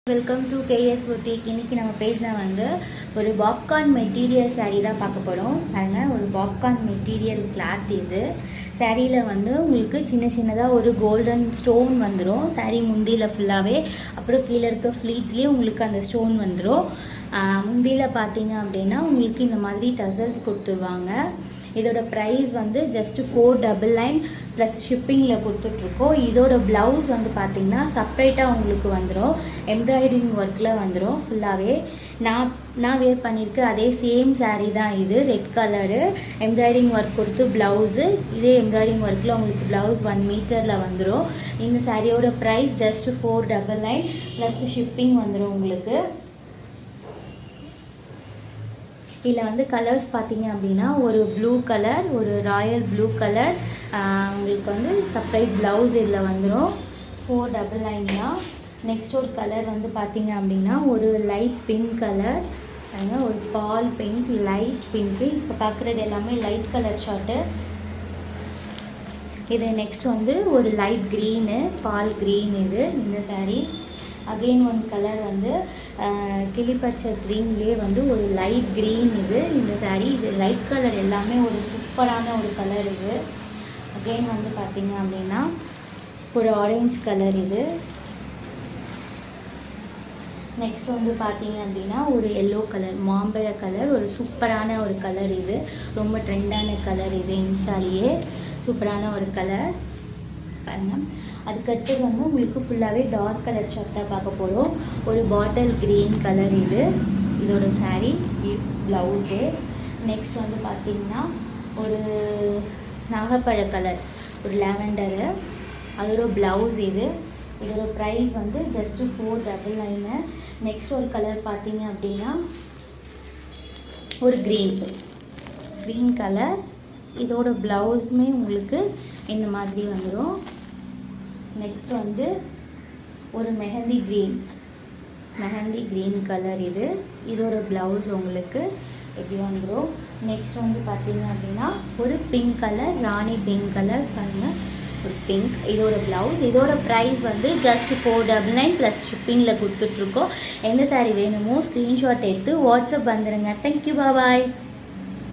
Welcome to KS boutique. இன்றைக்கி நம்ம பேஜில் வந்து ஒரு பாப்கார்ன் மெட்டீரியல் சாரீ தான் பார்க்க போகிறோம். பாருங்கள், ஒரு பாப்கார்ன் மெட்டீரியல் கிளாத் இது. சாரியில் வந்து உங்களுக்கு சின்ன சின்னதாக ஒரு கோல்டன் ஸ்டோன் வந்துடும் சாரீ முந்தியில் ஃபுல்லாகவே. அப்புறம் கீழே இருக்க ஃப்ளீட்ஸ்லேயே உங்களுக்கு அந்த ஸ்டோன் வந்துடும். முந்தியில் பார்த்தீங்க அப்படின்னா உங்களுக்கு இந்த மாதிரி டசல்ஸ் கொடுத்துருவாங்க. இதோட ப்ரைஸ் வந்து ஜஸ்ட் 499 ப்ளஸ் ஷிப்பிங்கில் கொடுத்துட்ருக்கோம். இதோட ப்ளவுஸ் வந்து பார்த்திங்கன்னா செப்ரேட்டாக உங்களுக்கு வந்துடும், எம்ப்ராய்டரிங் ஒர்க்கில் வந்துடும் ஃபுல்லாகவே. நான் வேர் பண்ணியிருக்க அதே சேம் சாரீ தான் இது. ரெட் கலரு எம்ப்ராய்டரிங் ஒர்க் கொடுத்து ப்ளவுஸு, இதே எம்ப்ராய்டரிங் ஒர்க்கில் உங்களுக்கு ப்ளவுஸ் 1 மீட்டரில் வந்துடும். இந்த சாரியோட ப்ரைஸ் ஜஸ்ட் 499 ப்ளஸ் ஷிப்பிங் வந்துடும் உங்களுக்கு. இதில் வந்து கலர்ஸ் பார்த்தீங்க அப்படின்னா ஒரு ப்ளூ கலர், ஒரு ராயல் ப்ளூ கலர், உங்களுக்கு வந்து செப்பரேட் ப்ளவுஸ் இதில் வந்துடும். 499 தான். நெக்ஸ்ட் ஒரு கலர் வந்து பார்த்தீங்க அப்படின்னா ஒரு லைட் பிங்க் கலர், ஒரு பால் பிங்க், லைட் பிங்க்கு. இப்போ பார்க்குறது எல்லாமே லைட் கலர் ஷார்ட்டு. இது நெக்ஸ்ட் வந்து ஒரு லைட் க்ரீனு, பால் க்ரீன் இது இந்த சாரீ. அகெயின் ஒன் கலர் வந்து கிளிப்பச்சை க்ரீன்லேயே வந்து ஒரு லைட் க்ரீன் இது இந்த சாரீ. இது லைட் கலர் எல்லாமே ஒரு சூப்பரான ஒரு கலர் இது. அகெயின் வந்து பார்த்திங்க அப்படின்னா ஒரு ஆரஞ்சு கலர் இது. நெக்ஸ்ட் வந்து பார்த்தீங்க அப்படின்னா ஒரு எல்லோ கலர், மாம்பழ கலர், ஒரு சூப்பரான ஒரு கலர் இது. ரொம்ப ட்ரெண்டான கலர் இது, இன்ஸ்டாலேயே சூப்பரான ஒரு கலர் பாருங்கள். அதுக்கடுத்து வந்து உங்களுக்கு ஃபுல்லாகவே டார்க் கலர் ஷர்ட் தான் பார்க்க போகிறோம். ஒரு பாட்டில் க்ரீன் கலர் இது, இதோட சாரீ ப்ளவுஸு. நெக்ஸ்ட் வந்து பார்த்திங்கன்னா ஒரு நாகப்பழ கலர், ஒரு லாவெண்டரு, அதோட ப்ளவுஸ் இது. இதோட ப்ரைஸ் வந்து ஜஸ்ட் 499. நெக்ஸ்ட் ஒரு கலர் பார்த்தீங்க அப்படின்னா ஒரு க்ரீன் கலர், இதோட ப்ளவுஸுமே உங்களுக்கு இந்த மாதிரி வந்துடும். நெக்ஸ்ட் வந்து ஒரு மெஹந்தி க்ரீன் கலர் இது. இதோட ப்ளவுஸ் உங்களுக்கு எப்படி வந்துடும். நெக்ஸ்ட் வந்து பார்த்தீங்க அப்படின்னா ஒரு பிங்க் கலர், ராணி பிங்க் கலர் பாருங்கள், ஒரு பிங்க். இதோட ப்ளவுஸ். இதோட ப்ரைஸ் வந்து ஜஸ்ட் 499 ப்ளஸ் ஷிப்பிங்கில் கொடுத்துட்ருக்கோம். எந்த சாரீ வேணுமோ ஸ்க்ரீன்ஷாட் எடுத்து வாட்ஸ்அப் வந்துடுங்க. தேங்க்யூ, பாய்.